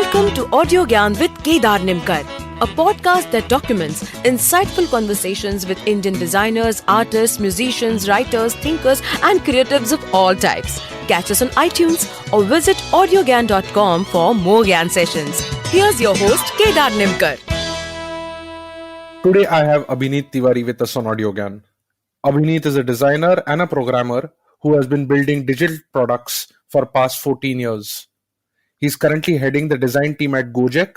Welcome to Audio Gyan with Kedar Nimkar, a podcast that documents insightful conversations with Indian designers, artists, musicians, writers, thinkers, and creatives of all types. Catch us on iTunes or visit audiogyan.com for more Gyan sessions. Here's your host, Kedar Nimkar. Today I have Abhinit Tiwari with us on Audio Gyan. Abhinit is a designer and a programmer who has been building digital products for past 14 years. He's currently heading the design team at Gojek.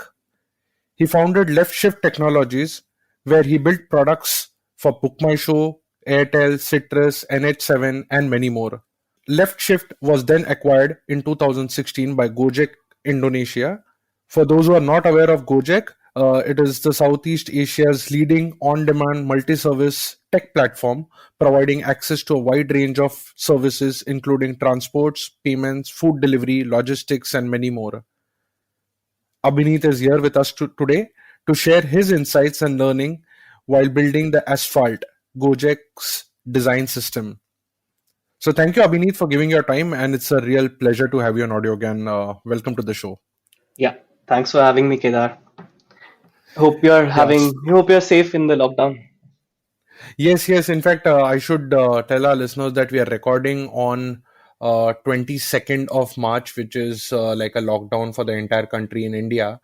He founded Leftshift Technologies, where he built products for BookMyShow, Airtel, Citrus, NH7, and many more. Leftshift was then acquired in 2016 by GO-JEK Indonesia. For those who are not aware of Gojek, it is the Southeast Asia's leading on-demand multi-service tech platform, providing access to a wide range of services including transports, payments, food delivery, logistics, and many more. Abhinit is here with us today to share his insights and learning while building the Asphalt, Gojek's design system. So thank you, Abhinit, for giving your time, and it's a real pleasure to have you on Audio again. Welcome to the show. Yeah, thanks for having me, Kedar. Hope you're safe in the lockdown. Yes. In fact, I should tell our listeners that we are recording on 22nd of March, which is like a lockdown for the entire country in India.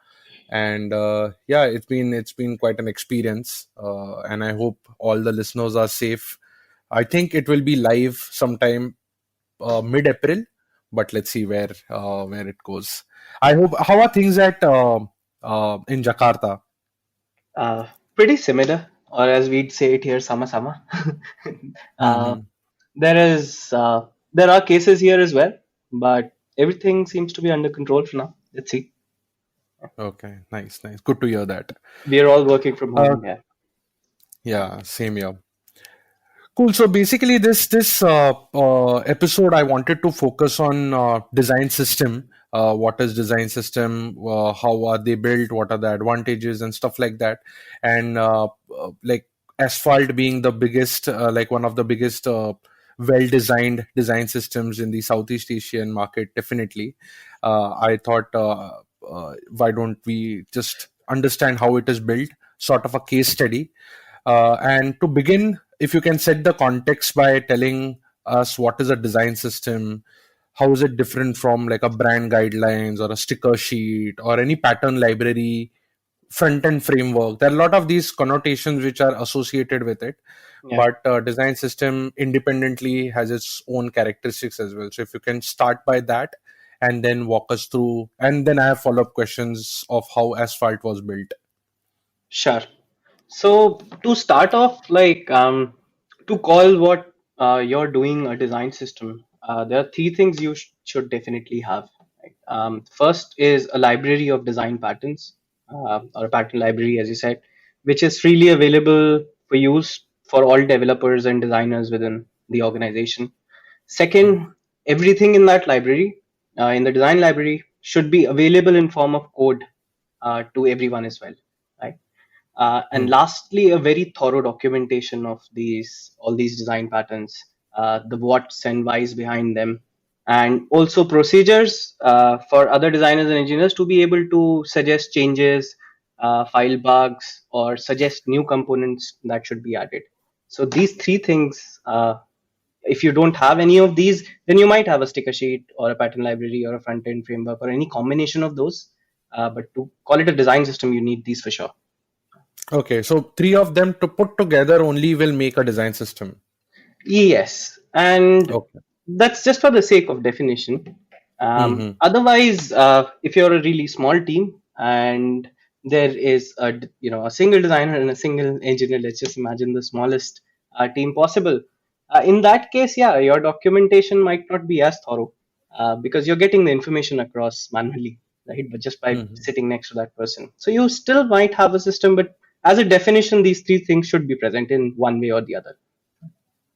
And it's been quite an experience. And I hope all the listeners are safe. I think it will be live sometime mid-April, but let's see where it goes. I hope. How are things at in Jakarta? Pretty similar, or as we'd say it here, sama-sama. Mhm. There are cases here as well, but everything seems to be under control for now. Let's see. Okay, nice. Good to hear that. We are all working from Uh, home. Yeah. yeah, same here. Cool. So basically, this episode, I wanted to focus on design system. What is design system? How are they built? What are the advantages and stuff like that? And like Asphalt being the biggest, like one of the biggest well-designed design systems in the Southeast Asian market, definitely. I thought, why don't we just understand how it is built, sort of a case study. And to begin, if you can set the context by telling us what is a design system, how is it different from like a brand guidelines or a sticker sheet or any pattern library, front end framework. There are a lot of these connotations which are associated with it, Yeah. but design system independently has its own characteristics as well. So if you can start by that and then walk us through, and then I have follow-up questions of how Asphalt was built. Sure. So to start off, to call what you're doing a design system, there are three things you should definitely have. Right? First is a library of design patterns, or a pattern library, as you said, which is freely available for use for all developers and designers within the organization. Second, everything in that library, in the design library, should be available in form of code to everyone as well. Right? And Hmm. lastly, a very thorough documentation of all these design patterns, the what's and whys behind them, and also procedures for other designers and engineers to be able to suggest changes, file bugs, or suggest new components that should be added. So these three things, if you don't have any of these, then you might have a sticker sheet or a pattern library or a front end framework or any combination of those. But to call it a design system, you need these for sure. Okay, so three of them to put together only will make a design system. Yes, and Okay. that's just for the sake of definition. Mm-hmm. Otherwise, if you're a really small team and there is a single designer and a single engineer, let's just imagine the smallest team possible. In that case, yeah, your documentation might not be as thorough because you're getting the information across manually, right? But just by Mm-hmm. sitting next to that person, so you still might have a system, but as a definition, these three things should be present in one way or the other.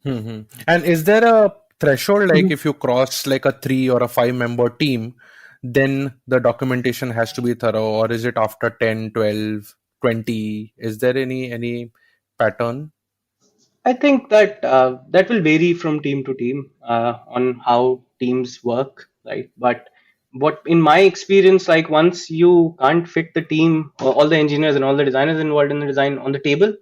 Mm-hmm. And is there a threshold, like if you cross like a 3 or a 5 member team, then the documentation has to be thorough, or is it after 10, 12, 20? Is there any pattern? I think that will vary from team to team on how teams work, right? But what in my experience, like once you can't fit the team or all the engineers and all the designers involved in the design on the table,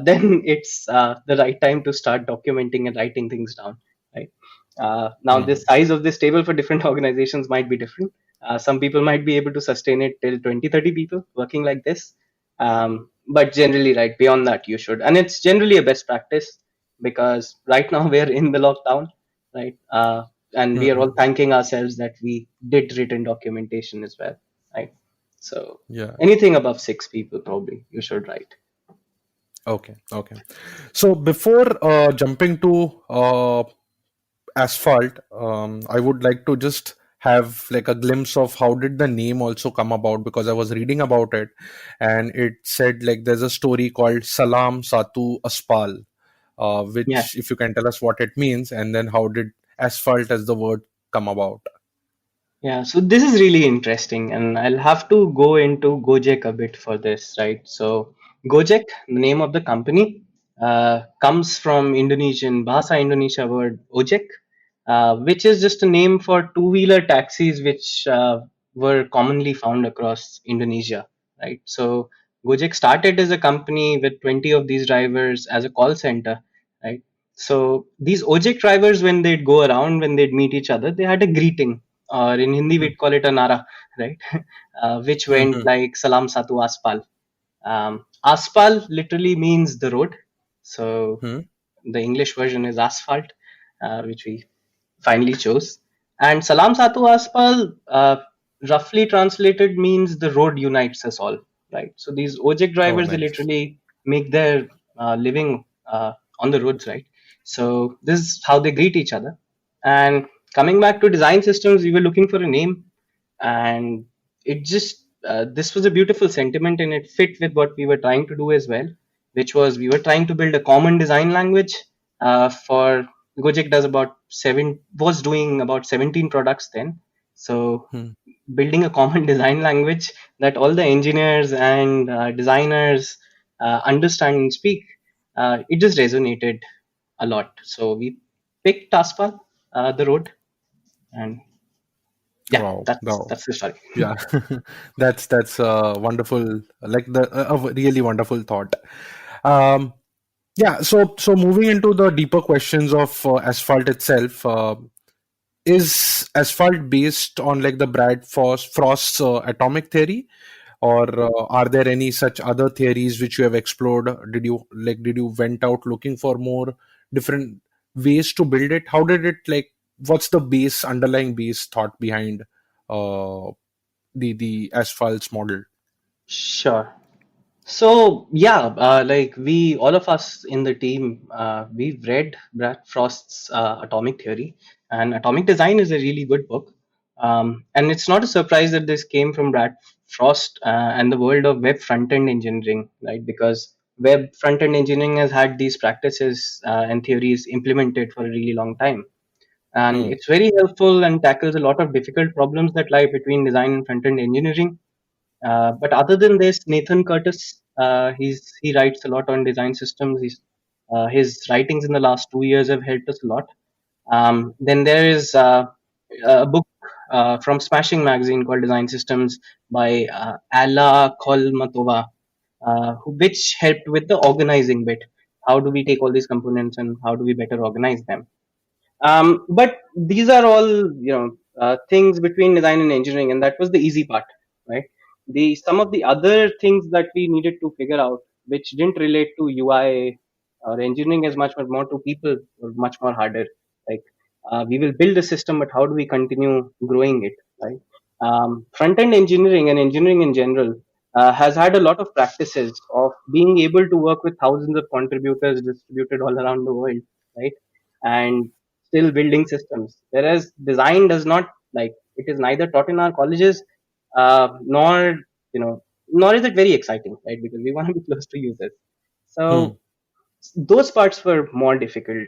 then it's the right time to start documenting and writing things down, right? Now, the Hmm. size of this table for different organizations might be different. Some people might be able to sustain it till 20, 30 people working like this. But generally, right, beyond that, you should. And it's generally a best practice because right now we're in the lockdown, right? And we are all Hmm. thanking ourselves that we did written documentation as well, right? So Yeah. anything above 6 people, probably you should write. Okay. Okay. So before jumping to Asphalt, I would like to just have like a glimpse of how did the name also come about, because I was reading about it and it said like there's a story called Salam, Satu, Aspal, Yeah. which if you can tell us what it means, and then how did asphalt as the word come about. Yeah, so this is really interesting, and I'll have to go into Gojek a bit for this, right? So, Gojek, the name of the company, comes from Indonesian Bahasa Indonesia word Ojek, which is just a name for two-wheeler taxis, which were commonly found across Indonesia, right? So, Gojek started as a company with 20 of these drivers as a call center, right? So, these Ojek drivers, when they'd go around, when they'd meet each other, they had a greeting, or in Hindi Hmm. we'd call it a nara, right? Which Hmm. went Hmm. like Salam, satu, aspal. Aspal literally means the road. So Hmm. the English version is asphalt, which we finally chose. And Salam, satu, aspal, roughly translated, means the road unites us all, right? So these Ojek Oh, drivers, they nice. literally make their living on the roads, right? So this is how they greet each other. And coming back to design systems, we were looking for a name, and it just this was a beautiful sentiment, and it fit with what we were trying to do as well, which was we were trying to build a common design language for Gojek does about seven was doing about 17 products then. So Hmm. building a common design language that all the engineers and designers understand and speak, it just resonated a lot. So we picked Taspal, the road, and yeah, Wow. that's Wow. that's the story. Yeah. That's wonderful, like the a really wonderful thought. um yeah, so moving into the deeper questions of asphalt itself, is asphalt based on like the Frost's atomic theory, or are there any such other theories which you have explored? Did you went out looking for more different ways to build it? How did it, like, what's the base underlying base thought behind uh, the asphalt's model? Sure. So yeah, like we all of us in the team, we've read Brad Frost's Atomic Theory, and Atomic Design is a really good book. And it's not a surprise that this came from Brad Frost and the world of web front end engineering, right? Because web front end engineering has had these practices and theories implemented for a really long time, and Hmm. it's very helpful and tackles a lot of difficult problems that lie between design and front end engineering. But other than this, Nathan Curtis, he writes a lot on design systems. His writings in the last 2 years have helped us a lot. Then there is a book from Smashing Magazine called Design Systems by Alla Kolmatova, which helped with the organizing bit. How do we take all these components and how do we better organize them? But these are all things between design and engineering, and that was the easy part, right? The some of the other things that we needed to figure out, which didn't relate to UI or engineering as much, but more to people, were much more harder. Like we will build a system, but how do we continue growing it, right? Front end engineering and engineering in general has had a lot of practices of being able to work with thousands of contributors distributed all around the world, right? And still building systems. Whereas design does not, like, it is neither taught in our colleges, nor nor is it very exciting, right? Because we want to be close to users. Hmm. So those parts were more difficult.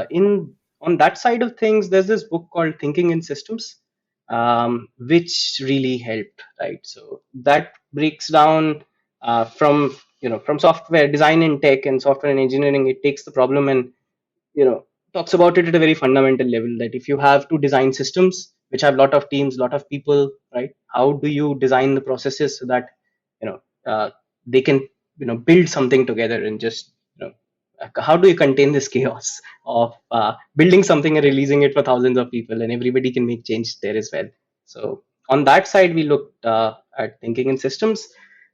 In On that side of things, there's this book called Thinking in Systems, which really helped, right? So that breaks down from software design and tech and software and engineering. It takes the problem and you know talks about it at a very fundamental level, that if you have to design systems, which have a lot of teams, lot of people, right? How do you design the processes so that you know they can build something together and just how do you contain this chaos of building something and releasing it for thousands of people and everybody can make change there as well. So on that side we looked at thinking in systems,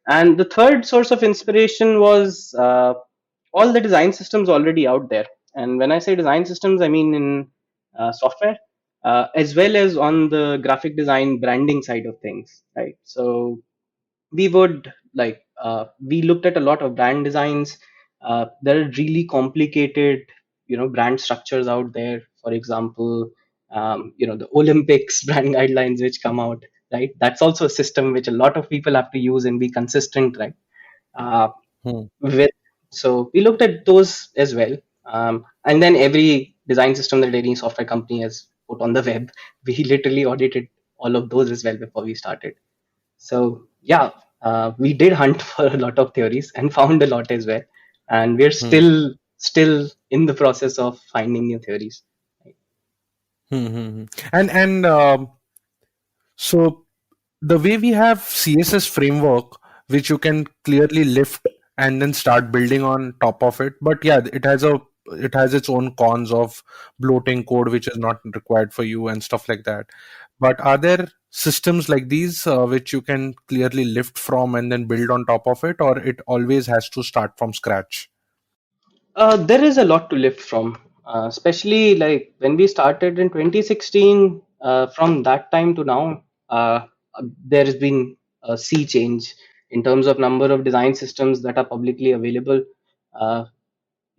and the third source of inspiration was all the design systems already out there. And when I say design systems, I mean in software, as well as on the graphic design branding side of things, right? So we would we looked at a lot of brand designs. There are really complicated brand structures out there. For example, the Olympics brand guidelines which come out, right? That's also a system which a lot of people have to use and be consistent, right? uh, Hmm. with So we looked at those as well. And then every design system that any software company has put on the web, we literally audited all of those as well before we started. So yeah, we did hunt for a lot of theories and found a lot as well, and we're Hmm. still in the process of finding new theories. Hmm. Hmm. And so the way we have CSS framework, which you can clearly lift and then start building on top of it, but yeah, it has its own cons of bloating code which is not required for you and stuff like that. But are there systems like these which you can clearly lift from and then build on top of it, or it always has to start from scratch? There is a lot to lift from, especially like when we started in 2016. From that time to now, there has been a sea change in terms of number of design systems that are publicly available. Uh,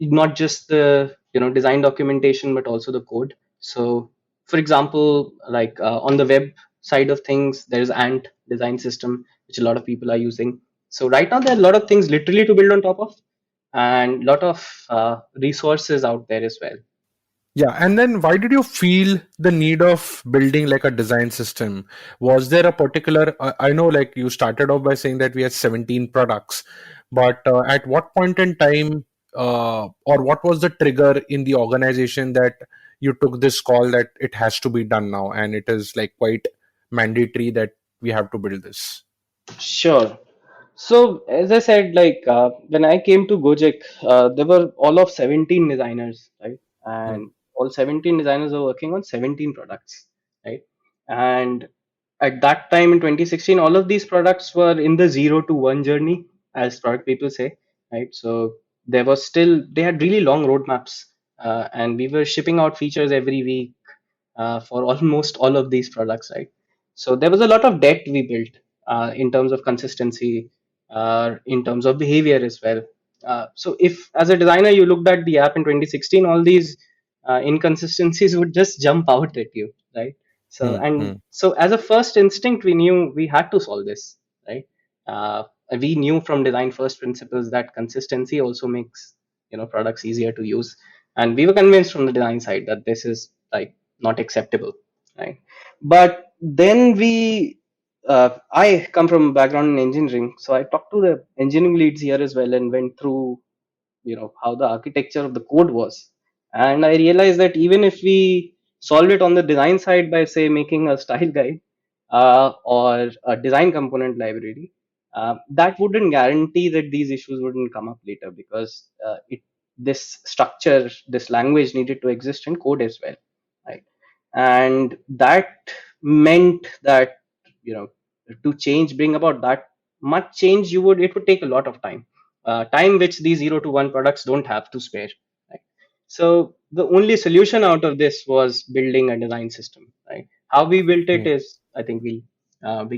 Not just the design documentation, but also the code. So, for example, like on the web side of things, there is Ant design system, which a lot of people are using. So right now, there are a lot of things literally to build on top of, and a lot of resources out there as well. Yeah, and then why did you feel the need of building like a design system? Was there a particular, I know like you started off by saying that we had 17 products, but at what point in time, or what was the trigger in the organization that you took this call that it has to be done now and it is like quite mandatory that we have to build this? Sure. So as I said, like when I came to Gojek, there were all of 17 designers, right? Hmm. And all 17 designers were working on 17 products, right? And at that time in 2016, all of these products were in the 0 to 1 journey, as product people say, right? So there was still they had really long roadmaps, and we were shipping out features every week for almost all of these products, right? So there was a lot of debt we built in terms of consistency, in terms of behavior as well. So if as a designer you looked at the app in 2016, all these inconsistencies would just jump out at you, right? So Hmm. and Hmm. so as a first instinct, we knew we had to solve this, right? Uh, we knew from design first principles that consistency also makes products easier to use, and we were convinced from the design side that this is like not acceptable, right? But then I come from a background in engineering, so I talked to the engineering leads here as well and went through how the architecture of the code was, and I realized that even if we solve it on the design side by say making a style guide or a design component library, that wouldn't guarantee that these issues wouldn't come up later, because this structure, this language needed to exist in code as well, right? And that meant that you know to change bring about that much change, it would take a lot of time, time which these 0 to 1 products don't have to spare, right? So the only solution out of this was building a design system, right? How we built it Hmm. is, I think we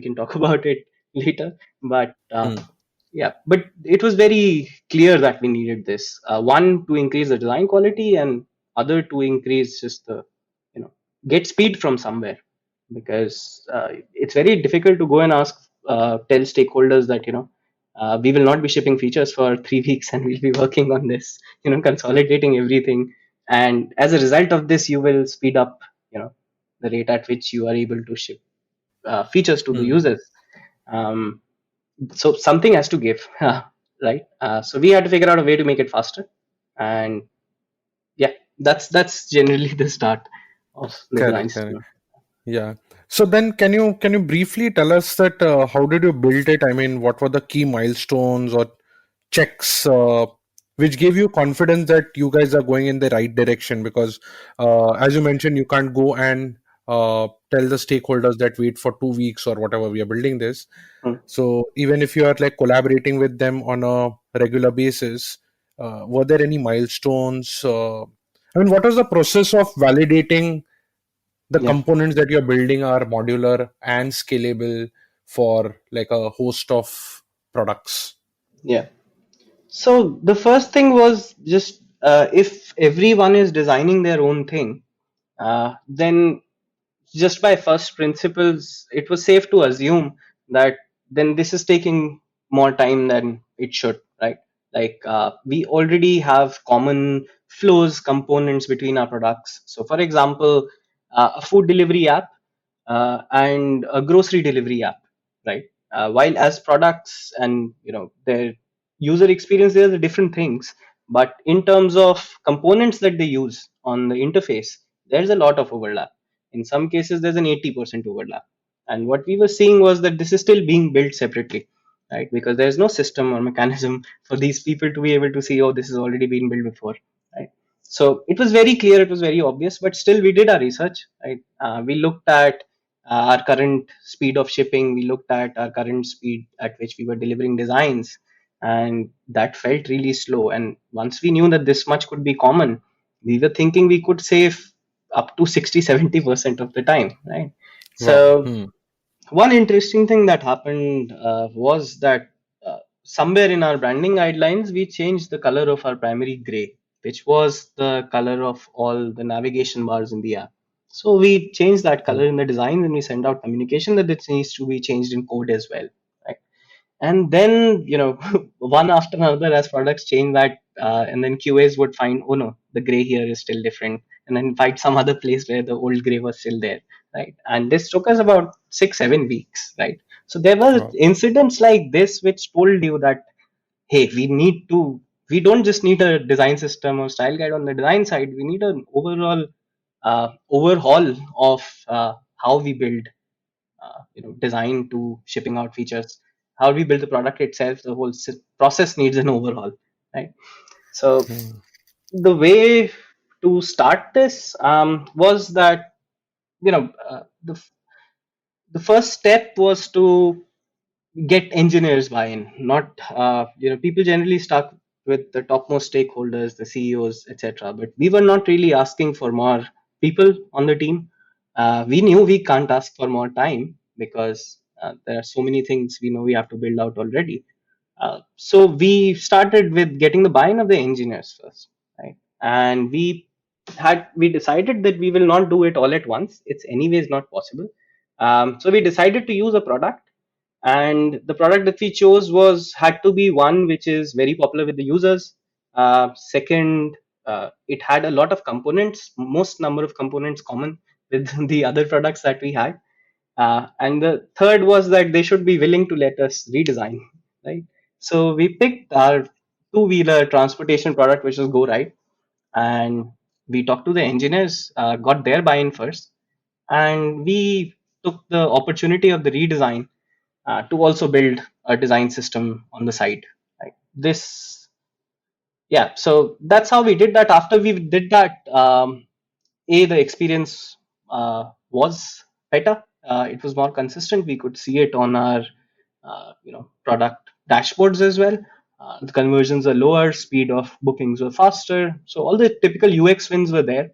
can talk about it later, but Hmm. yeah, but it was very clear that we needed this, one to increase the design quality, and other to increase just the you know get speed from somewhere, because it's very difficult to go and tell stakeholders that we will not be shipping features for 3 weeks and we'll be working on this, consolidating everything, and as a result of this you will speed up you know the rate at which you are able to ship features to the Hmm. users. um, so something has to give, right? So we had to figure out a way to make it faster, and yeah, that's generally the start of the design Correct, correct. system. Yeah. So then, can you briefly tell us that how did you build it? I mean, what were the key milestones or checks which gave you confidence that you guys are going in the right direction? Because as you mentioned, you can't go and tell the stakeholders that wait for 2 weeks or whatever we are building this. Hmm. So even if you are like collaborating with them on a regular basis, were there any milestones? I mean, what was the process of validating the Yeah, components that you're building are modular and scalable for like a host of products? yeah. So the first thing was just if everyone is designing their own thing, then just by first principles, it was safe to assume that then this is taking more time than it should, right? Like we already have common flows, components between our products. So, for example, a food delivery app and a grocery delivery app, right? While as products and their user experience, there's are different things, but in terms of components that they use on the interface, there's a lot of overlap. In some cases, there's an 80% overlap. And what we were seeing was that this is still being built separately, right? Because there's no system or mechanism for these people to be able to see, oh, this has already been built before, right? So it was very clear, it was very obvious, but still we did our research, right? We looked at our current speed of shipping, we looked at our current speed at which we were delivering designs, and that felt really slow. And once we knew that this much could be common, we were thinking we could save up to 60-70% of the time, right? Wow. So one interesting thing that happened was that somewhere in our branding guidelines we changed the color of our primary gray, which was the color of all the navigation bars in the app. So we changed that color in the design, and we sent out communication that it needs to be changed in code as well, right? And then one after another, as products change that, and then QAs would find, oh no, the gray here is still different, and then find some other place where the old gray was still there, right? And this took us about 6-7 weeks, right? So there were Wow. incidents like this which told you that, hey, we don't just need a design system or style guide on the design side, we need an overall overhaul of how we build design to shipping out features, how we build the product itself. The whole process needs an overhaul, right? So Hmm. the way to start this was that the first step was to get engineers buy-in. Not people generally stuck with the topmost stakeholders, the CEOs, etc. But we were not really asking for more people on the team. We knew we can't ask for more time because there are so many things we know we have to build out already. So we started with getting the buy-in of the engineers first, right? And we decided that we will not do it all at once. It's anyways not possible. So we decided to use a product, and the product that we chose was had to be one which is very popular with the users. Second, it had a lot of components, most number of components common with the other products that we had. And the third was that they should be willing to let us redesign, right? So we picked our two-wheeler transportation product, which was Go Ride, and we talked to the engineers, got their buy-in first, and we took the opportunity of the redesign to also build a design system on the side. Right? This, yeah. So that's how we did that. After we did that, the experience was better. It was more consistent. We could see it on our product dashboards as well. The conversions are lower, speed of bookings were faster. So all the typical UX wins were there,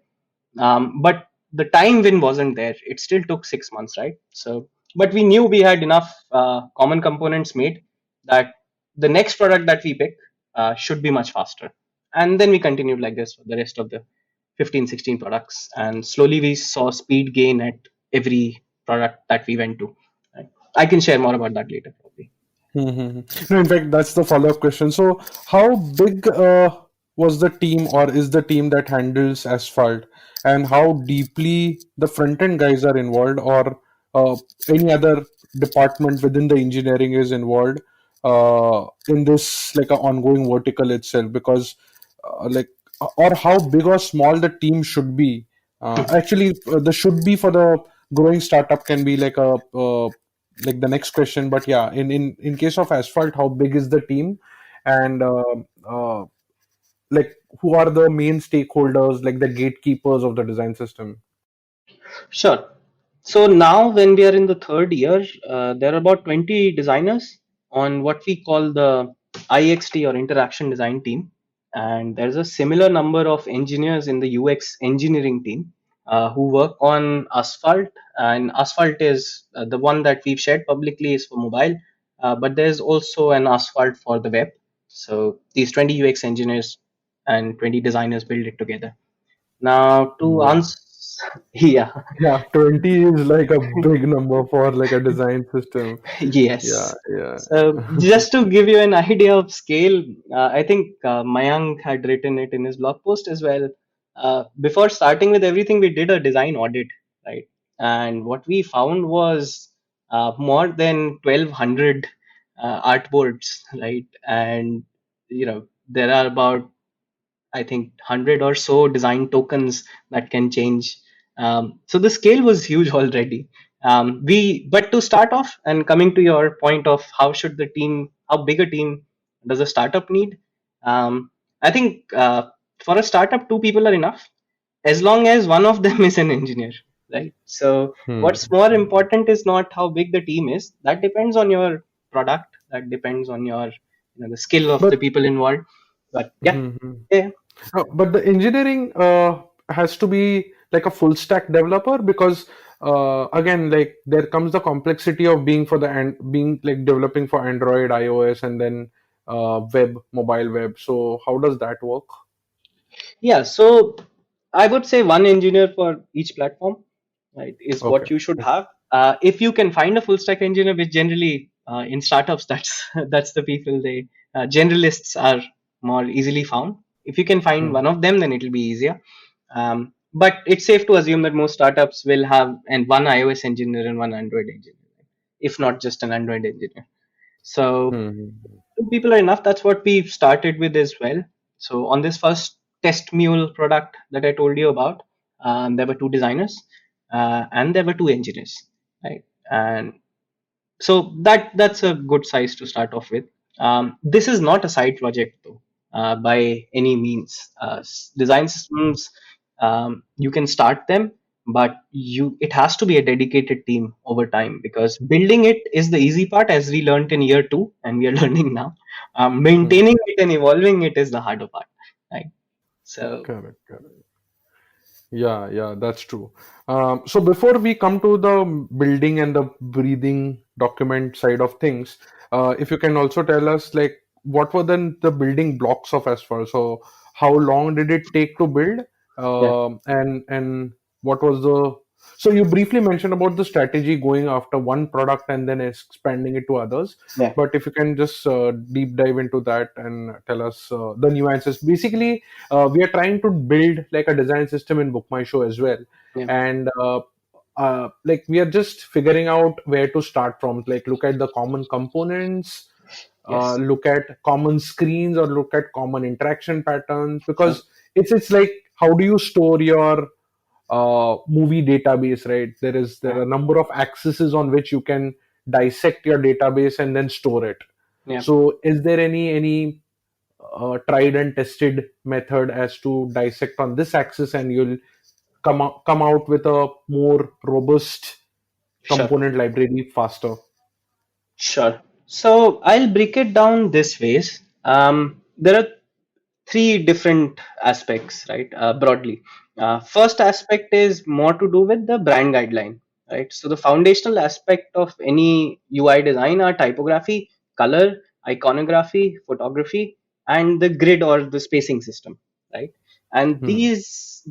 but the time win wasn't there. It still took 6 months, right? So, but we knew we had enough common components made that the next product that we pick should be much faster. And then we continued like this for the rest of the 15, 16 products, and slowly we saw speed gain at every product that we went to. Right? I can share more about that later, probably. No, in fact, that's the follow-up question. So, how big was the team, or is the team that handles Asphalt, and how deeply the front-end guys are involved, or any other department within the engineering is involved in this like a ongoing vertical itself? Because, like, or how big or small the team should be. Actually, the should be for the growing startup can be like a like the next question. But yeah, in case of Asphalt, how big is the team, and like who are the main stakeholders, like the gatekeepers of the design system? Sure. So now, when we are in the third year, there are about 20 designers on what we call the IXT or Interaction Design team, and there's a similar number of engineers in the UX engineering team who work on Asphalt. And Asphalt is the one that we've shared publicly is for mobile, but there's also an Asphalt for the web. So these 20 UX engineers and 20 designers build it together. Now, to Wow. answer, yeah. Yeah, 20 is like a big number for like a design system. Yeah, Yes. yeah. So just to give you an idea of scale, I think Mayank had written it in his blog post as well. Before starting with everything, we did a design audit, right? And what we found was more than 1,200 artboards, right? And there are about, I think, 100 or so design tokens that can change. So the scale was huge already. But to start off, and coming to your point of how big a team does a startup need? I think for a startup, two people are enough, as long as one of them is an engineer, right? So Hmm. what's more important is not how big the team is. That depends on your product. That depends on your, the skill of the But people involved. But yeah, hmm, hmm. yeah. But the engineering has to be like a full stack developer, because again, like there comes the complexity of being for the and being like developing for Android, iOS, and then web, mobile web. So how does that work? Yeah, so I would say one engineer for each platform, right, is Okay. what you should have. If you can find a full stack engineer, which generally in startups, that's that's the people they generalists are more easily found. If you can find Hmm. one of them, then it'll be easier. But it's safe to assume that most startups will have and one iOS engineer and one Android engineer, if not just an Android engineer. So Hmm. two people are enough. That's what we've started with as well. So on this first test mule product that I told you about, there were two designers and there were two engineers, right? And so that's a good size to start off with. This is not a side project though, by any means. Design systems, you can start them, but you it has to be a dedicated team over time, because building it is the easy part, as we learned in year two and we are learning now. Hmm. Maintaining it and evolving it is the harder part, right? So Correct. Correct. Yeah, yeah, that's true. So before we come to the building and the breathing document side of things, if you can also tell us like what were then the building blocks of Asphalt? So how long did it take to build? yeah, And what was the so you briefly mentioned about the strategy going after one product and then expanding it to others. yeah, But if you can just deep dive into that and tell us the nuances. Basically, we are trying to build like a design system in BookMyShow as well, yeah, and like we are just figuring out where to start from. Like look at the common components, yes, look at common screens, or look at common interaction patterns, sure, because it's like how do you store your movie database, right? There yeah, are a number of axes on which you can dissect your database and then store it. yeah. So is there any tried and tested method as to dissect on this axis, and you'll come out with a more robust Sure. component library faster? Sure. So I'll break it down this ways. There are three different aspects, right? Broadly, first aspect is more to do with the brand guideline, right? So the foundational aspect of any UI design are typography, color, iconography, photography, and the grid or the spacing system, right? And Hmm. these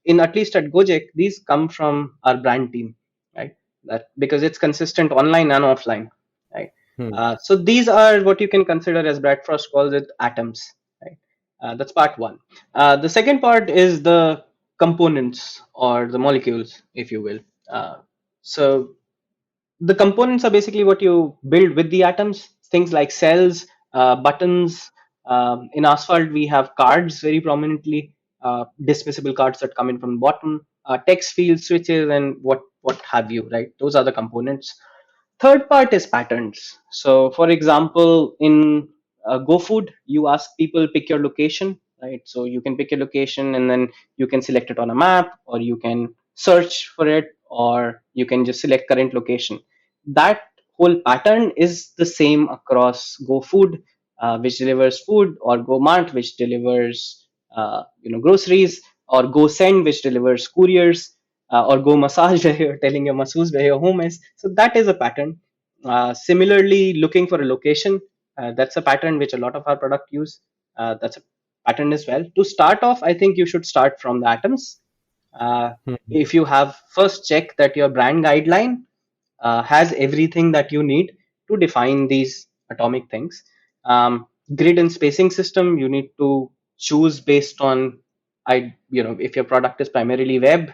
in at least at Gojek, these come from our brand team, right? That because it's consistent online and offline, right? Hmm. So these are what you can consider, as Brad Frost calls it, atoms, right? That's part one. The second part is the components or the molecules, if you will. So the components are basically what you build with the atoms, things like cells, buttons. In Asphalt, we have cards very prominently, dismissible cards that come in from the bottom. text fields, switches, and what have you, right? Those are the components. Third part is patterns. So, for example, in GoFood, you ask people pick your location, right? So you can pick your location and then you can select it on a map, or you can search for it, or you can just select current location. That whole pattern is the same across GoFood, which delivers food, or GoMart, which delivers groceries, or GoSend, which delivers couriers, or Go Massage, where you're telling your masseuse where your home is. So that is a pattern. Similarly, looking for a location, that's a pattern which a lot of our product use. That's a pattern as well. To start off, I think you should start from the atoms. If you have, first check that your brand guideline has everything that you need to define these atomic things. Grid and spacing system, you need to choose based on, if your product is primarily web,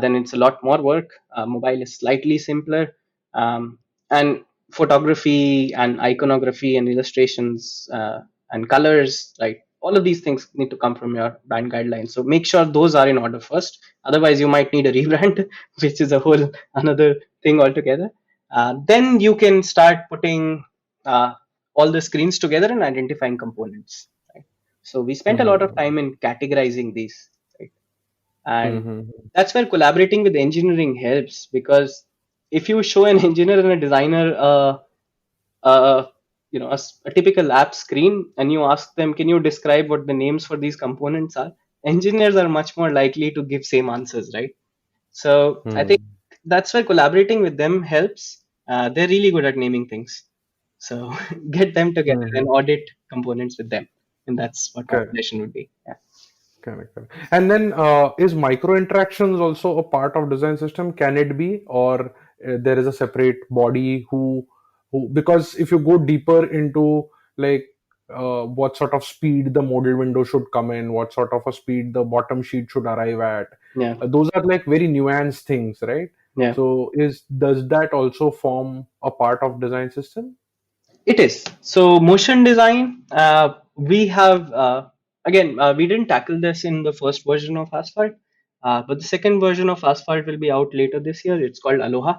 then it's a lot more work. Mobile is slightly simpler. And photography and iconography and illustrations and colors, right? All of these things need to come from your brand guidelines. So make sure those are in order first. Otherwise, you might need a rebrand, which is a whole another thing altogether. Then you can start putting all the screens together and identifying components. Right? So we spent a lot of time in categorizing these, right? And that's where collaborating with engineering helps, because if you show an engineer and a designer uh, a typical app screen, and you ask them, can you describe what the names for these components are, engineers are much more likely to give same answers, right? So I think that's where collaborating with them helps. They're really good at naming things. So get them together and audit components with them. And that's what my Correct. suggestion would be. Yeah. Correct. Correct. And then is micro interactions also a part of design system? Can it be, or there is a separate body who because if you go deeper into like what sort of speed the modal window should come in, what sort of a speed the bottom sheet should arrive at, Yeah. those are like very nuanced things, right? Yeah. So does that also form a part of design system? It is. So motion design, we have again we didn't tackle this in the first version of Asphalt, but the second version of Asphalt will be out later this year. It's called Aloha,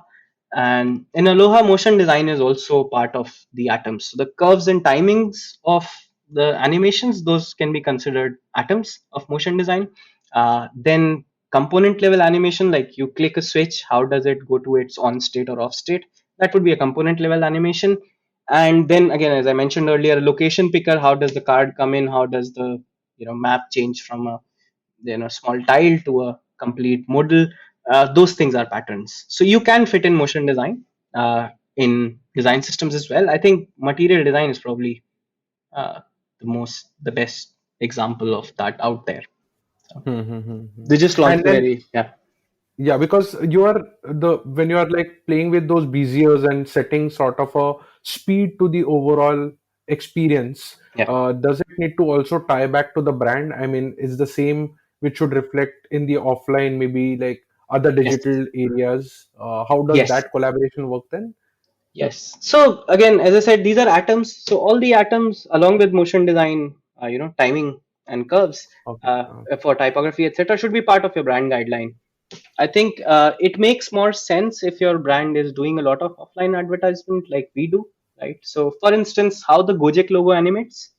and in Aloha, motion design is also part of the atoms. So the curves and timings of the animations, those can be considered atoms of motion design. Then component level animation, like you click a switch, how does it go to its on state or off state? That would be a component level animation. And then again, as I mentioned earlier, location picker, how does the card come in, how does the map change from a small tile to a complete model. Those things are patterns, so you can fit in motion design in design systems as well. I think material design is probably uh, the best example of that out there. So they just And launched a then very, yeah. yeah, because you are when you are like playing with those beziers and setting sort of a speed to the overall experience, Yeah. does it need to also tie back to the brand? I mean, is the same which should reflect in the offline, maybe like other Yes. digital areas? How does Yes. that collaboration work then? Yes. So again, as I said, these are atoms. So all the atoms, along with motion design, timing and curves Okay. for typography, etc., should be part of your brand guideline. I think it makes more sense if your brand is doing a lot of offline advertisement like we do, right? So, for instance, how the Gojek logo animates,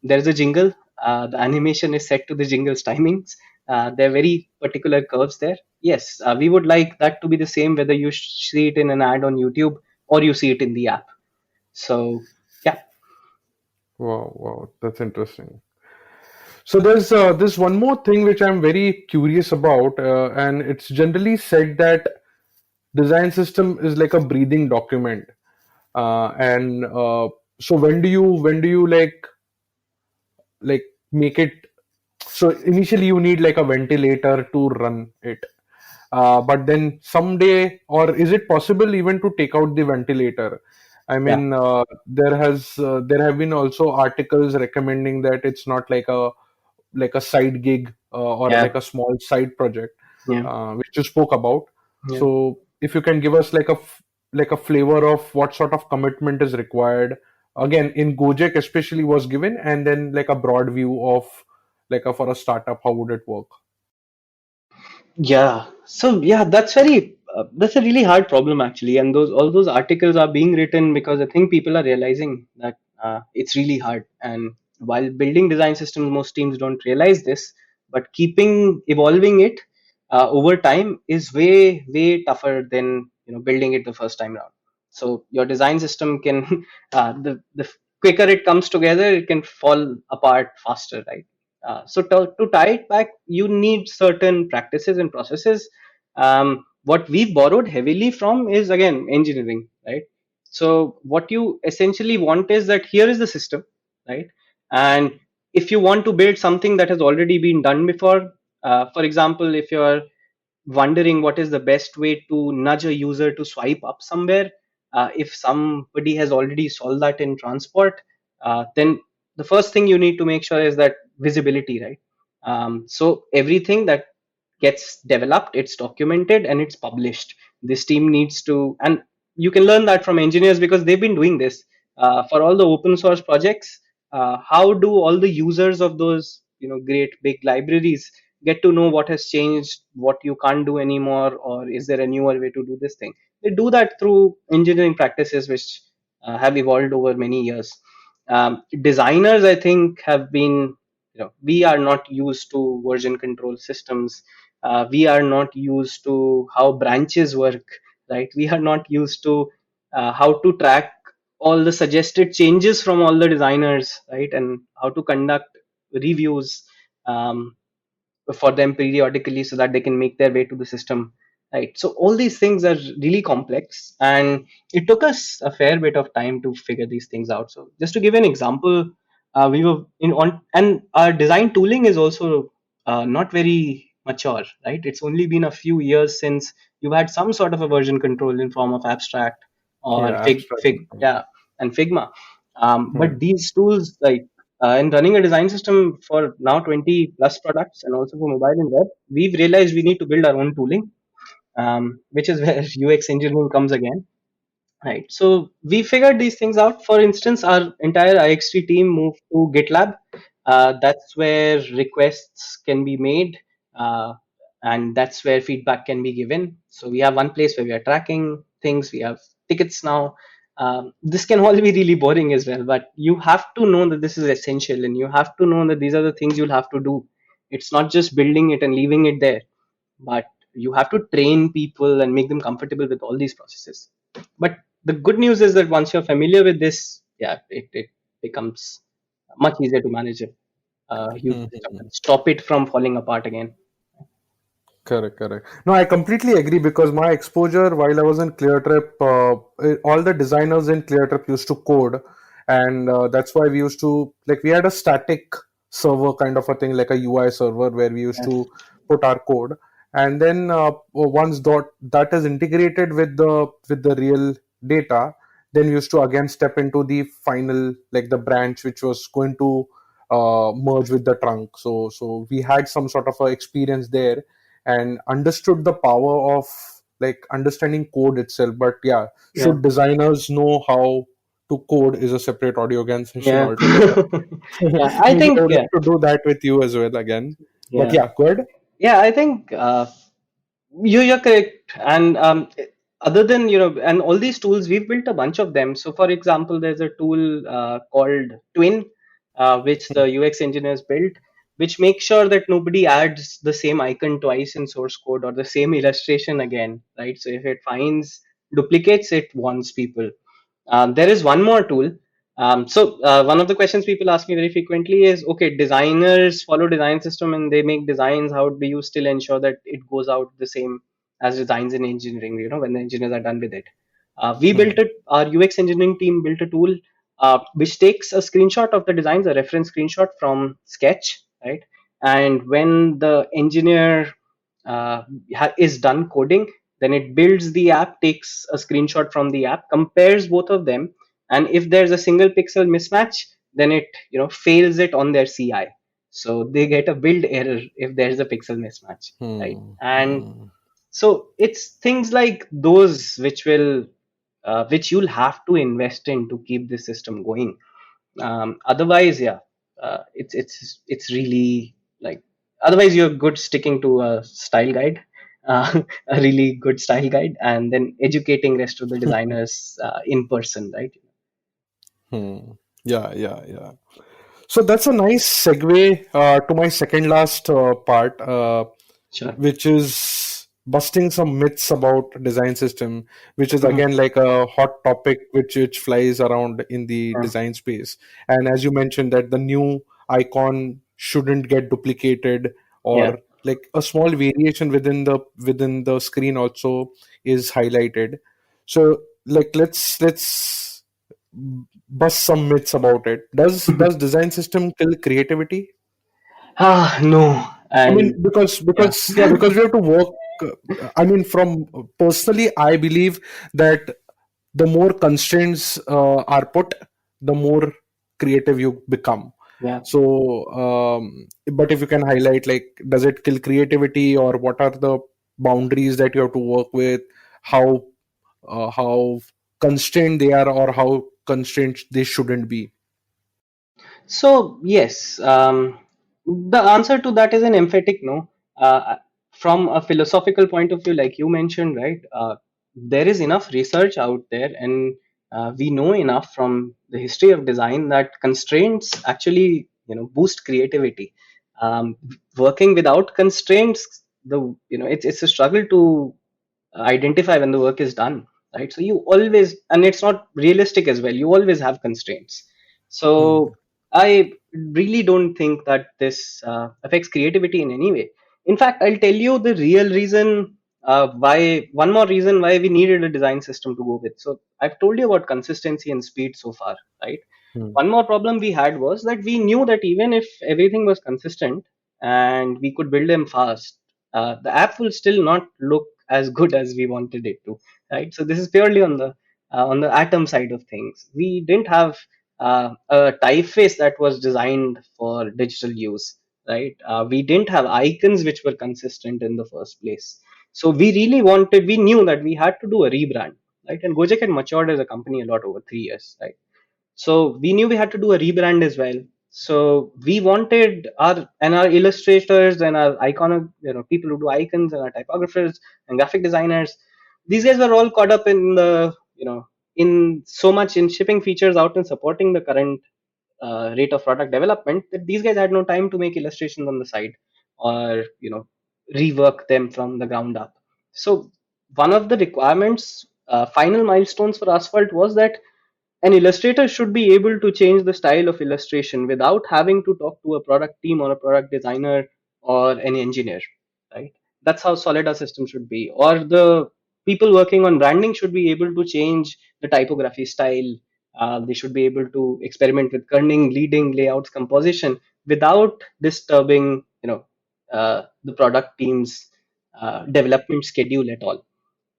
there's a jingle. The animation is set to the jingle's timings. There are very particular curves there. Yes, we would like that to be the same whether you see it in an ad on YouTube or you see it in the app. So, yeah. Wow, wow, that's interesting. So there's one more thing which I'm very curious about, and it's generally said that design system is like a breathing document, and so when do you like make it, so initially you need like a ventilator to run it, but then someday, or is it possible even to take out the ventilator? I Yeah. mean, there have been also articles recommending that it's not like a side gig, or Yeah. like a small side project, Yeah. which you spoke about. Yeah. So if you can give us like a flavor of what sort of commitment is required, again in Gojek especially was given, and then like a broad view of like for a startup, how would it work? Yeah. So yeah, that's a really hard problem actually, and those all those articles are being written because I think people are realizing that it's really hard. And while building design systems, most teams don't realize this, but keeping evolving it over time is way tougher than building it the first time around. So your design system can the quicker it comes together, it can fall apart faster, right? So to tie it back, you need certain practices and processes. What we borrowed heavily from is again engineering, right? So what you essentially want is that here is the system, right? And if you want to build something that has already been done before, for example, if you're wondering what is the best way to nudge a user to swipe up somewhere, if somebody has already solved that in transport, then the first thing you need to make sure is that visibility, right? So everything that gets developed, it's documented and it's published. This team needs to, and you can learn that from engineers because they've been doing this for all the open source projects. How do all the users of those great big libraries get to know what has changed, what you can't do anymore, or is there a newer way to do this thing? They do that through engineering practices which have evolved over many years. Designers, I think, have been, we are not used to version control systems. We are not used to how branches work, right? We are not used to how to track all the suggested changes from all the designers, right? And how to conduct reviews. For them periodically so that they can make their way to the system, right? So all these things are really complex, and it took us a fair bit of time to figure these things out. So just to give an example, we were in on, and our design tooling is also not very mature, right? It's only been a few years since you've had some sort of a version control in form of abstract or Yeah, abstract. yeah, and Figma. But Hmm. these tools, like in running a design system for now 20 plus products and also for mobile and web, we've realized we need to build our own tooling, which is where UX engineering comes again. Right. So we figured these things out. For instance, our entire IXT team moved to GitLab. That's where requests can be made, uh, and that's where feedback can be given. So we have one place where we are tracking things. We have tickets now. This can all be really boring as well, but you have to know that this is essential, and you have to know that these are the things you'll have to do. It's not just building it and leaving it there, but you have to train people and make them comfortable with all these processes. But the good news is that once you're familiar with this, yeah, it becomes much easier to manage it. You stop it from falling apart again. Correct, correct. No, I completely agree because my exposure while I was in ClearTrip, all the designers in ClearTrip used to code, and that's why we used to like we had a static server kind of a thing, like a UI server where we used Yeah, to put our code, and then once that is integrated with the real data, then we used to again step into the final like the branch which was going to merge with the trunk. So we had some sort of a experience there and understood the power of like understanding code itself. But yeah, yeah, should designers know how to code is a separate audio again session yeah. altogether. Yeah, I Maybe I think, would yeah, like to do that with you as well again. But yeah, yeah, go ahead. yeah. I think you're correct. And other than and all these tools, we've built a bunch of them. So, for example, there's a tool called Twin, which the UX engineers built, which makes sure that nobody adds the same icon twice in source code or the same illustration again, right? So if it finds duplicates, it warns people. There is one more tool. So one of the questions people ask me very frequently is, okay, designers follow design system and they make designs. How do you still ensure that it goes out the same as designs in engineering? When the engineers are done with it, we built Hmm. it. Our UX engineering team built a tool which takes a screenshot of the designs, a reference screenshot from Sketch, right? And when the engineer is done coding, then it builds the app, takes a screenshot from the app, compares both of them, and if there's a single pixel mismatch, then it fails it on their CI. So they get a build error if there's a pixel mismatch, right? Hmm. And Hmm. so it's things like those which you'll have to invest in to keep the system going. Otherwise, yeah, it's really like Otherwise, you're good sticking to a style guide, a really good style guide, and then educating rest of the designers in person, right? Hmm. Yeah, yeah, yeah. So that's a nice segue to my second last part, Sure. which is busting some myths about design system, which is Mhm. again like a hot topic which flies around in the Yeah. design space. And as you mentioned, that the new icon shouldn't get duplicated, Yeah. or like a small variation within the screen also is highlighted. So like let's bust some myths about it. Does design system kill creativity? No. I mean, And yeah. because we have to work. I mean, from personally, I believe that the more constraints are put, the more creative you become. Yeah. So, but if you can highlight, like, does it kill creativity, or what are the boundaries that you have to work with? How constrained they are, or how constrained they shouldn't be? So yes, the answer to that is an emphatic no. From a philosophical point of view, like you mentioned, right? There is enough research out there, and we know enough from the history of design that constraints actually, boost creativity. Um, Working without constraints, it's a struggle to identify when the work is done, right? So you always, and it's not realistic as well, you always have constraints. Hmm. So I really don't think that this affects creativity in any way. In fact, I'll tell you the real reason, why one more reason why we needed a design system to go with. So I've told you about consistency and speed so far, right? Hmm. One more problem we had was that we knew that even if everything was consistent and we could build them fast, the app will still not look as good as we wanted it to, right? So this is purely on the atom side of things. We didn't have a typeface that was designed for digital use, right? We didn't have icons which were consistent in the first place. So we knew that we had to do a rebrand, right? And Gojek had matured as a company a lot over 3 years, right? So we knew we had to do a rebrand as well. So we wanted our illustrators and our iconic, people who do icons, and our typographers and graphic designers, these guys were all caught up in in so much in shipping features out and supporting the current rate of product development, that these guys had no time to make illustrations on the side, or rework them from the ground up. So one of the requirements, final milestones for Asphalt, was that an illustrator should be able to change the style of illustration without having to talk to a product team or a product designer or an engineer, right? That's how solid our system should be. Or the people working on branding should be able to change the typography style. They should be able to experiment with kerning, leading, layouts, composition without disturbing, the product team's development schedule at all.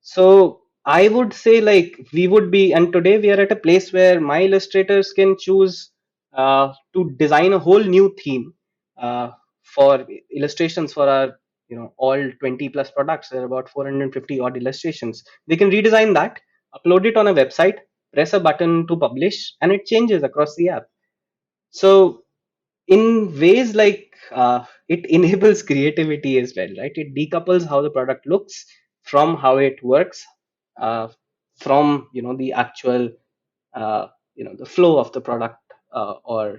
So I would say, like, we would be, and today we are at a place where my illustrators can choose to design a whole new theme uh, for illustrations for our, all 20 plus products. There are about 450 odd illustrations. They can redesign that, upload it on a website, press a button to publish, and it changes across the app. So in ways like, it enables creativity as well, right? It decouples how the product looks from how it works, uh, from the actual, the flow of the product, or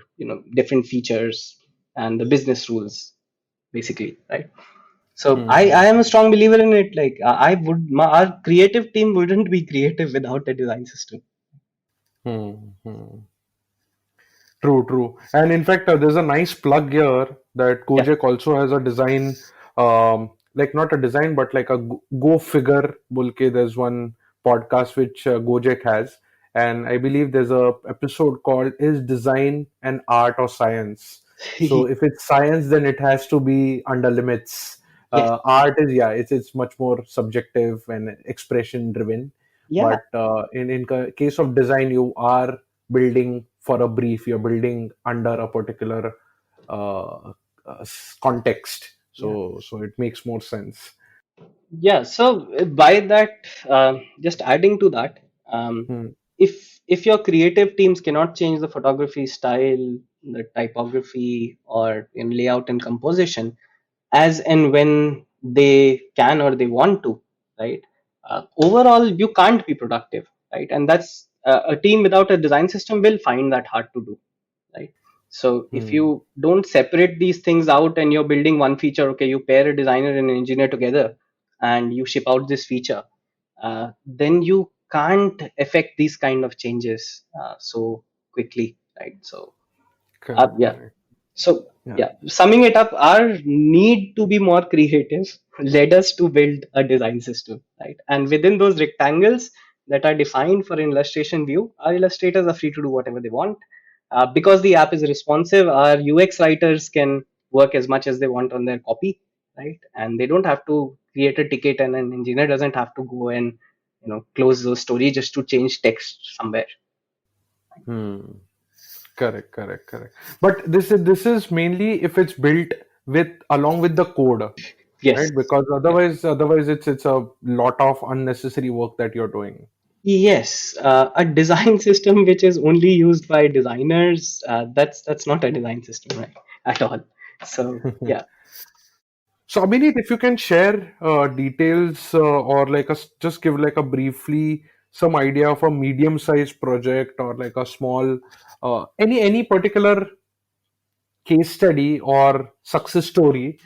different features and the business rules, basically, right? So I Hmm. am a strong believer in it. Like, our creative team wouldn't be creative without a design system. Hmm. Hmm. True, true. And in fact, there's a nice plug here that Yeah. Gojek also has a design, like not a design, but like a go figure. Bulke, there's one podcast which Gojek has, and I believe there's a episode called "Is Design an Art or Science?" So if it's science, then it has to be under limits. Yes. Art is, yeah, it's much more subjective and expression driven. Yeah. But in case of design, you are building for a brief, you're building under a particular uh, context, Yeah. so it makes more sense. Yeah, so by that, just adding to that, Hmm. if your creative teams cannot change the photography style, the typography, or in layout and composition, as and when they can or they want to, right? Overall, you can't be productive, right? And that's a team without a design system will find that hard to do, right? So if Hmm. you don't separate these things out and you're building one feature, okay, you pair a designer and an engineer together and you ship out this feature, then you can't affect these kind of changes so quickly, right? So Correct, yeah. correct. So Yeah. yeah, summing it up, our need to be more creative led us to build a design system, right? And within those rectangles that are defined for an illustration view, our illustrators are free to do whatever they want. Because the app is responsive, our UX writers can work as much as they want on their copy, right? And they don't have to create a ticket, and an engineer doesn't have to go and close the story just to change text somewhere. Hmm. Correct, correct, correct. But this is mainly if it's built with along with the code, Yes. right? Because otherwise it's a lot of unnecessary work that you're doing. Yes, a design system which is only used by designers, that's not a design system, right? At all. So yeah, So, Abhinit, if you can share details or like just give like a briefly some idea of a medium-sized project or like a small any particular case study or success story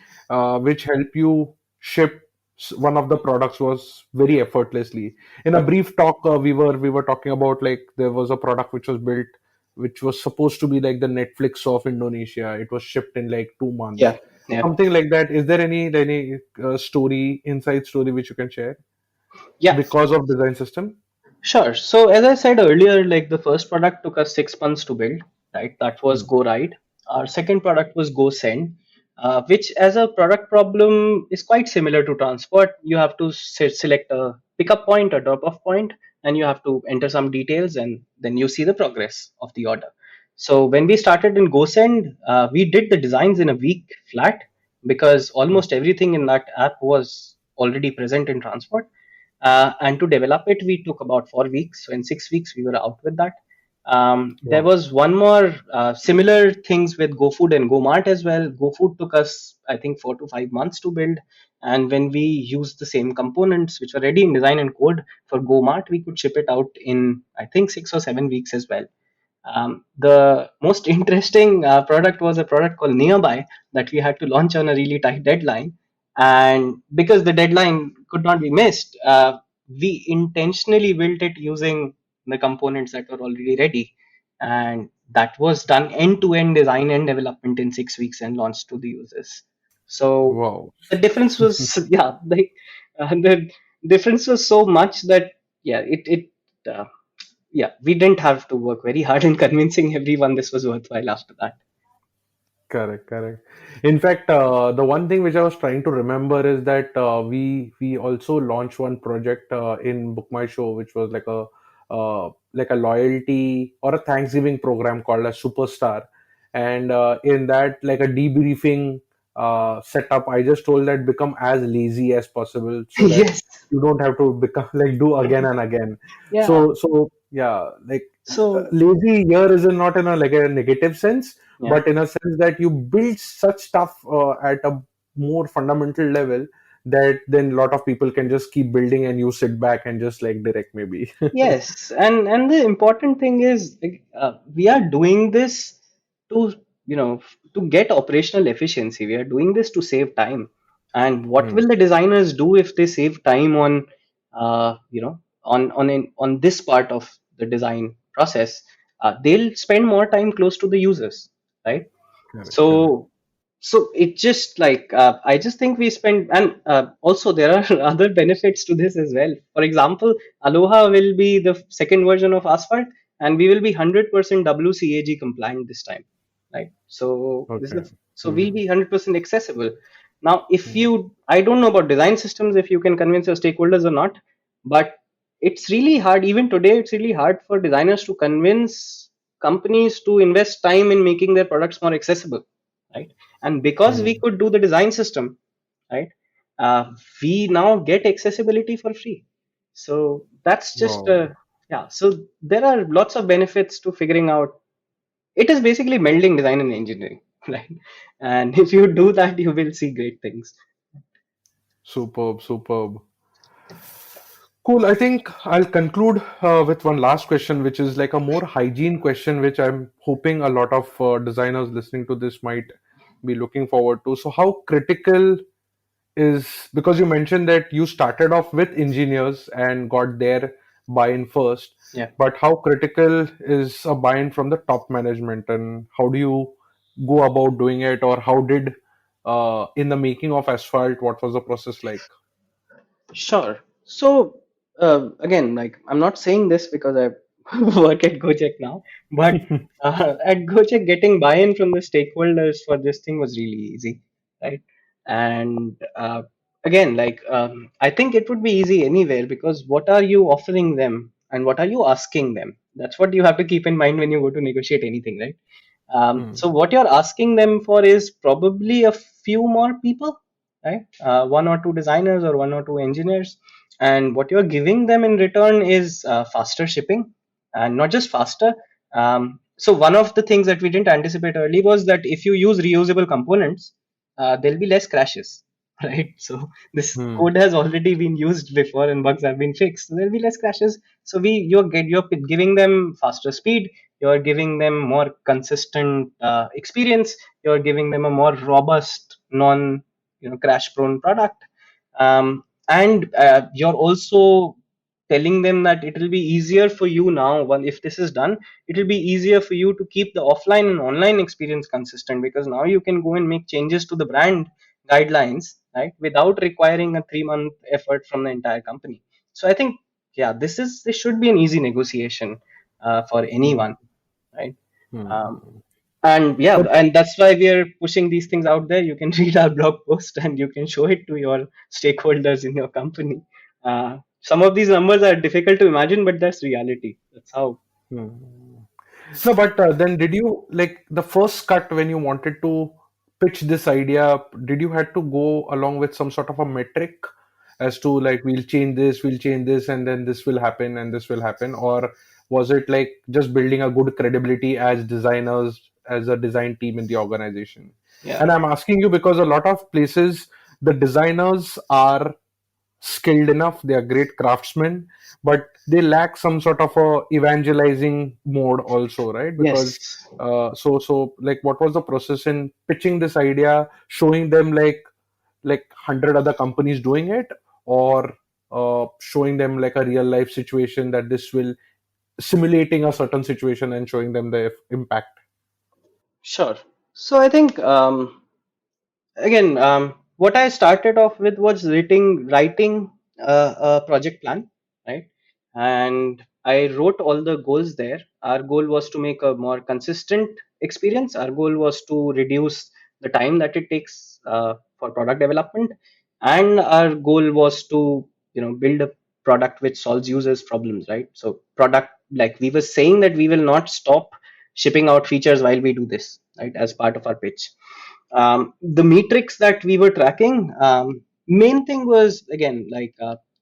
which help you ship one of the products was very effortlessly. In a okay, brief talk, we were talking about like there was a product which was built, which was supposed to be like the Netflix of Indonesia. It was shipped in like 2 months, yeah, yeah, something like that. Is there any story, inside story which you can share yeah. because of design system? Sure. So as I said earlier, like the first product took us 6 months to build, right? That was Hmm. Go Ride. Our second product was Go Send, which as a product problem is quite similar to transport. You have to select a pickup point, a drop off point, and you have to enter some details, and then you see the progress of the order. So when we started in Go Send, we did the designs in a week flat because Hmm. almost everything in that app was already present in transport, and to develop it, we took about 4 weeks. So in 6 weeks, we were out with that. There Wow. was one more similar things with GoFood and GoMart as well. GoFood took us, I think, 4 to 5 months to build. And when we used the same components, which were ready in design and code for GoMart, we could ship it out in, I think, 6 or 7 weeks as well. The most interesting product was a product called Nearby that we had to launch on a really tight deadline. And because the deadline could not be missed, we intentionally built it using the components that were already ready. And that was done end to end design and development in 6 weeks and launched to the users. So Wow. the difference was, yeah, the difference was so much that, yeah, uh, yeah, we didn't have to work very hard in convincing everyone this was worthwhile after that. Correct, correct. In fact, the one thing which I was trying to remember is that we also launched one project in BookMyShow, which was like a loyalty or a Thanksgiving program called a Superstar, and in that like a debriefing setup, I just told that become as lazy as possible so that Yes. you don't have to become like do again and again. Yeah. So yeah, like So lazy here is not in a like a negative sense, yeah. but in a sense that you build such stuff at a more fundamental level that then a lot of people can just keep building and you sit back and just like direct maybe. Yes, and the important thing is, like, we are doing this to to get operational efficiency. We are doing this to save time. And what Hmm, will the designers do if they save time on on this part of the design process? They'll spend more time close to the users, right? correct, correct. So it just like, I just think we spend, and also there are other benefits to this as well. For example, Aloha will be the second version of Asphalt, and we will be 100% WCAG compliant this time, right? So this is Okay. so we'll Hmm, be 100% accessible. Now, if hmm, you, I don't know about design systems, if you can convince your stakeholders or not, but it's really hard. Even today, it's really hard for designers to convince companies to invest time in making their products more accessible, right? And because we hmm. could do the design system, right, uh, we now get accessibility for free. So that's just Wow. yeah, so there are lots of benefits to figuring out. It is basically melding design and engineering. right? And if you do that, you will see great things. Superb, superb. Cool. I think I'll conclude with one last question, which is like a more hygiene question, which I'm hoping a lot of designers listening to this might be looking forward to. So, how critical is, because you mentioned that you started off with engineers and got their buy-in first, Yeah. but how critical is a buy-in from the top management, and how do you go about doing it, or how did in the making of Asphalt, what was the process like? Sure. So again, like I'm not saying this because I work at Gojek now, but at Gojek, getting buy-in from the stakeholders for this thing was really easy, right? And again, like I think it would be easy anywhere, because what are you offering them and what are you asking them? That's what you have to keep in mind when you go to negotiate anything, right? Hmm. So what you're asking them for is probably a few more people, right? One or two designers or one or two engineers, and what you're giving them in return is faster shipping, and not just faster. So one of the things that we didn't anticipate early was that if you use reusable components, there'll be less crashes, right? So this Hmm. code has already been used before and bugs have been fixed, so there'll be less crashes. So you're giving them faster speed, you're giving them more consistent experience, you're giving them a more robust, non crash prone product, and you're also telling them that it will be easier for you now. Well, if this is done, it will be easier for you to keep the offline and online experience consistent, because now you can go and make changes to the brand guidelines, right, without requiring a 3-month effort from the entire company. So I think, yeah, this should be an easy negotiation for anyone, right? Um, Hmm. and yeah, But and that's why we are pushing these things out there. You can read our blog post and you can show it to your stakeholders in your company. Some of these numbers are difficult to imagine, but that's reality. That's how. hmm. No, but then did you like the first cut when you wanted to pitch this idea? Did you had to go along with some sort of a metric as to like we'll change this, and then this will happen, and this will happen, or was it like just building a good credibility as designers, as a design team in the organization? Yeah. And I'm asking you because a lot of places the designers are skilled enough, they are great craftsmen, but they lack some sort of a evangelizing mode also, right? Because Yes. so like what was the process in pitching this idea, showing them like 100 other companies doing it, or showing them like a real life situation that this will simulating a certain situation and showing them the impact? Sure. So I think again, what I started off with was writing a project plan, right? And I wrote all the goals there. Our goal was to make a more consistent experience. Our goal was to reduce the time that it takes for product development, and our goal was to build a product which solves users' problems, right? So product, like we were saying, that we will not stop shipping out features while we do this, right? As part of our pitch, the metrics that we were tracking, main thing was, again, like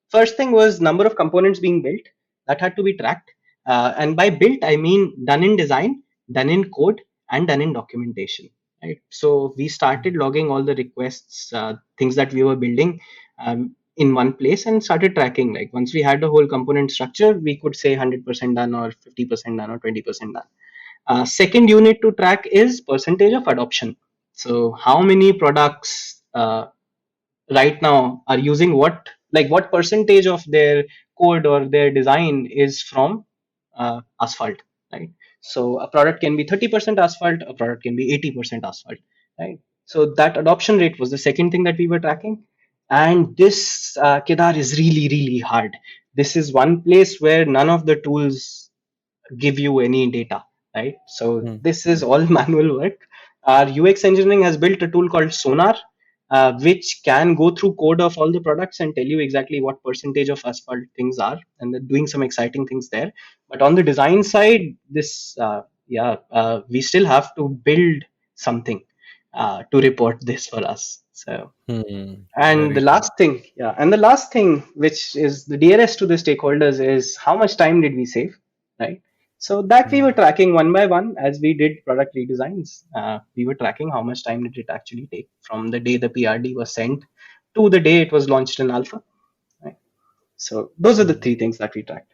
first thing was number of components being built. That had to be tracked, and by built I mean done in design, done in code, and done in documentation, right? So we started logging all the requests, things that we were building, in one place, and started tracking. Like once we had the whole component structure, we could say 100% done, or 50% done, or 20% done. Second unit to track is percentage of adoption. So how many products right now are using what percentage of their code or their design is from Asphalt, right? So a product can be 30% Asphalt, a product can be 80% Asphalt, right? So that adoption rate was the second thing that we were tracking. And this, Kedar, is really, really hard. This is one place where none of the tools give you any data, right? So Hmm. this is all manual work. Our UX engineering has built a tool called Sonar, which can go through code of all the products and tell you exactly what percentage of Asphalt things are, and they're doing some exciting things there. But on the design side, we still have to build something to report this for us. So, Hmm. and the Very true. last thing, yeah, and the last thing, which is the dearest to the stakeholders, is how much time did we save, right? So that we were tracking one by one as we did product redesigns. We were tracking how much time did it actually take from the day the PRD was sent to the day it was launched in alpha. Right? So those are the three things that we tracked.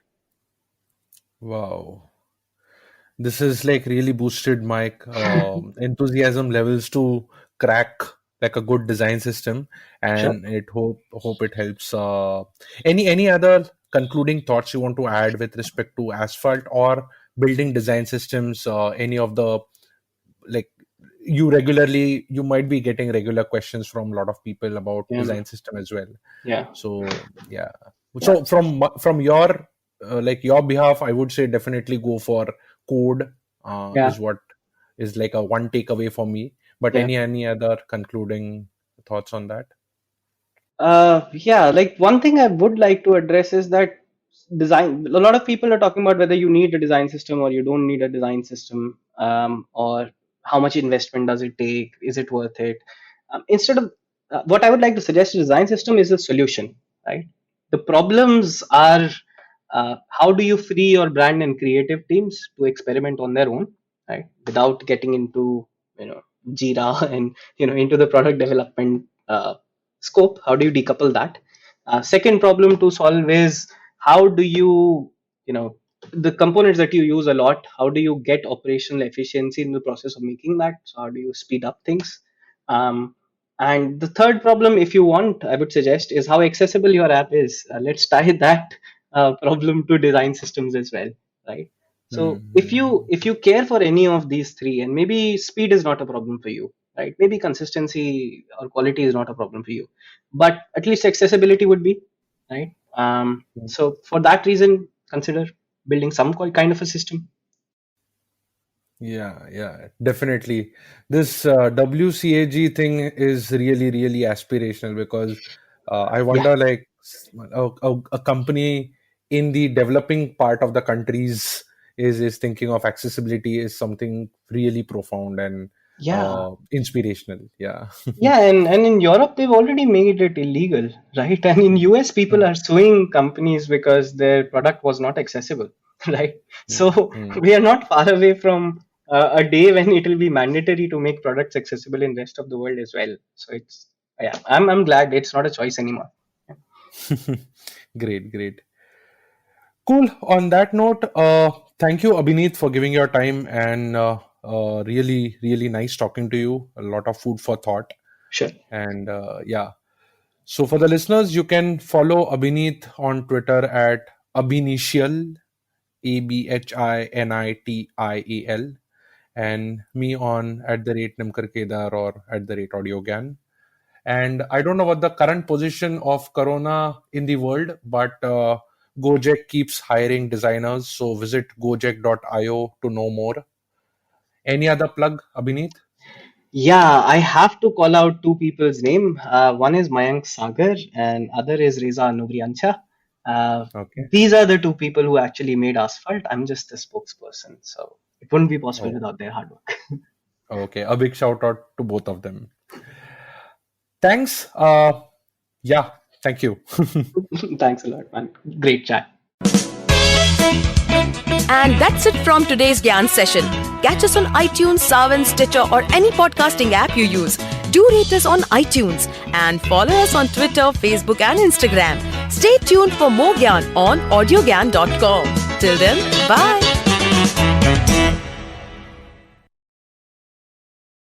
Wow. This is like really boosted my enthusiasm levels to crack like a good design system, Sure. and it hope it helps. Any other concluding thoughts you want to add with respect to Asphalt or building design systems? Any of the, like, you might be getting regular questions from a lot of people about Yeah. design system as well. Yeah. So yeah. Yeah. So from your like your behalf, I would say definitely go for code. Yeah. Is what is like a one takeaway for me. But Yeah. any other concluding thoughts on that? Yeah, like one thing I would like to address is that design. A lot of people are talking about whether you need a design system or you don't need a design system, or how much investment does it take? Is it worth it? Instead of what I would like to suggest, a design system is a solution, right? The problems are how do you free your brand and creative teams to experiment on their own, right, without getting into Jira and into the product development scope. How do you decouple that? Second problem to solve is how do you the components that you use a lot, how do you get operational efficiency in the process of making that? So how do you speed up things? Um, and the third problem, if you want, I would suggest, is how accessible your app is. Let's tie that problem to design systems as well, right? So if you care for any of these three, and maybe speed is not a problem for you, right? Maybe consistency or quality is not a problem for you, but at least accessibility would be, right? So for that reason, consider building some kind of a system. Yeah, definitely. This WCAG thing is really, really aspirational because I Yeah, wonder, like, a company in the developing part of the countries is thinking of accessibility is something really profound and yeah. inspirational. Yeah. Yeah, and in Europe they've already made it illegal, right? And in US people Mm, are suing companies because their product was not accessible, right? mm, So mm. we are not far away from a day when it will be mandatory to make products accessible in rest of the world as well. So it's, yeah, I'm glad it's not a choice anymore. Great. Cool. On that note, thank you, Abhinit, for giving your time and really, really nice talking to you. A lot of food for thought. Sure. And yeah. So for the listeners, you can follow Abhinit on Twitter at Abhinitial, ABHINITIAL, and me on @Nimkar Kedar or @AudioGan. And I don't know what the current position of Corona in the world, but Gojek keeps hiring designers. So visit gojek.io to know more. Any other plug, Abhinit? Yeah, I have to call out two people's name. One is Mayank Sagar and other is Reza Nuriancha. Okay. These are the two people who actually made Asphalt. I'm just the spokesperson, so it wouldn't be possible Oh, without their hard work. okay. A big shout out to both of them. Thanks. Yeah, thank you. Thanks a lot, man. Great chat. And that's it from today's Gyan session. Catch us on iTunes, Savan, Stitcher, or any podcasting app you use. Do rate us on iTunes and follow us on Twitter, Facebook, and Instagram. Stay tuned for more Gyan on audiogyan.com. Till then, bye.